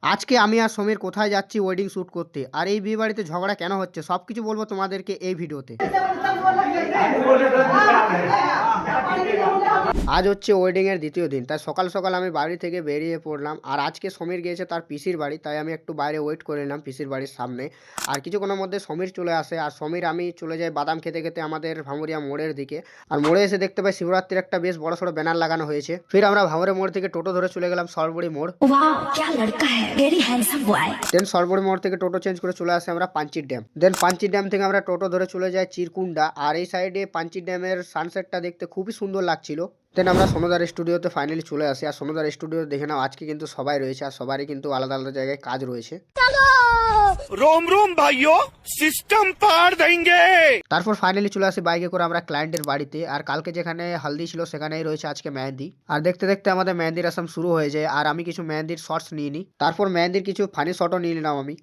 আজকে আমি আর সমীর কোথায় যাচ্ছি ওয়েডিং শ্যুট করতে, আর এই বিয়ে বাড়িতে ঝগড়া কেন হচ্ছে সবকিছু বলবো তোমাদেরকে এই ভিডিওতে। আজ হচ্ছে ওয়েডিং এর দ্বিতীয় দিন, তাই সকাল সকাল আমি বাড়ি থেকে বেরিয়ে পড়লাম। আর আজকে সমীর গিয়েছে তার পিসির বাড়ি, তাই আমি একটু বাইরে ওয়েট করে নিলাম পিসির বাড়ির সামনে। আর কিছুক্ষণের মধ্যে সমীর চলে আসে, আর সমীর আমি চলে যাই বাদাম খেতে খেতে আমাদের ভামুরিয়া মোড়ের দিকে। আর মোড়ে এসে দেখতে পাই শিবরাত্রির একটা বেশ বড় সড়ো ব্যানার লাগানো হয়েছে। ফির আমরা ভামুরিয়া মোড় থেকে টোটো ধরে চলে গেলাম সরবড়ি মোড়। দেন সরবড়ি মোড় থেকে টোটো চেঞ্জ করে চলে আসে আমরা পাঞ্চির ড্যাম। দেন পাঞ্চির ড্যাম থেকে আমরা টোটো ধরে চলে যাই চিরকুন্ডা। আর এই সাইডে পাঞ্চির ড্যামের সানসেটটা দেখতে খুবই সুন্দর লাগছিল। দেন আমরা সোনুদার স্টুডিওতে ফাইনালি চলে আসি। আর সোনুদার স্টুডিও দেখে নাও আজকে কিন্তু সবাই রয়েছে, আর সবারই কিন্তু আলাদা আলাদা জায়গায় কাজ রয়েছে। रोम रोम भाइयों सिस्टम पार देंगे। তারপর ফাইনালি চলে আসি বাইকে করে আমরা ক্লায়েন্টের বাড়িতে। আর কালকে যেখানে হালদি ছিল সেখানেই রয়েছে আজকে মেহেন্দি। আর দেখতে দেখতে আমাদের মেহেন্দির রসম শুরু হয়ে যায়। আর আমি কিছু মেহেন্দির শর্টস নিয়ে নিই, তারপর মেহেন্দির কিছু ফানি শটও নিয়ে নিলাম আমি।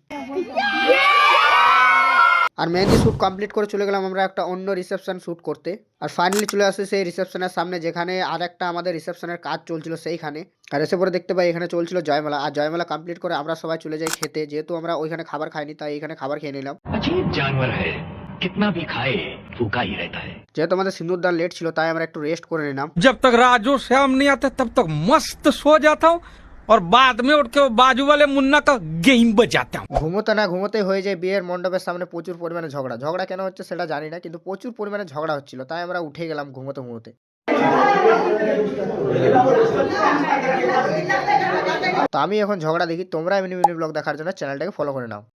আর মেহেন্দি শ্যুট কমপ্লিট করে চলে গেলাম আমরা একটা অন্য রিসেপশন শ্যুট করতে। আর ফাইনালি চলে আসে সেই রিসেপশনের সামনে, যেখানে আর একটা আমাদের রিসেপশনের কাজ চলছিল সেইখানে। আর এসে পরে দেখতে পাই এখানে চলছিল জয়মালা। আর জয়মালা কমপ্লিট করে আমরা সবাই চলে যাই খেতে, যেহেতু আমরা ওইখানে খাবার খাইনি তাই এখানে খাবার খেয়ে নিলাম। अजीब जानवर है, कितना भी खाए भूखा ही रहता है। যেহেতু আমাদের সিন্দুরদান লেট ছিল তাই আমরা একটু রেস্ট করে নিলাম। जब तक राजू श्याम नहीं आते तब तक मस्त सो जाता हूँ और बाद में उठ के वो बाजू वाले मुन्ना का गेम बजाता हूँ। ঘুমোতে না ঘুমোতে হয়ে যায় বিয়ের মণ্ডপের সামনে প্রচুর পরিমাণে ঝগড়া। ঝগড়া কেন হচ্ছে সেটা জানি না, কিন্তু প্রচুর পরিমাণে ঝগড়া হচ্ছিল, তাই আমরা উঠে গেলাম ঘুমোতে ঘুমোতে। তো আমি এখন ঝগড়া দেখি, তোমরা মিনি মিনি ব্লগ দেখার জন্য চ্যানেলটাকে ফলো করে নাও।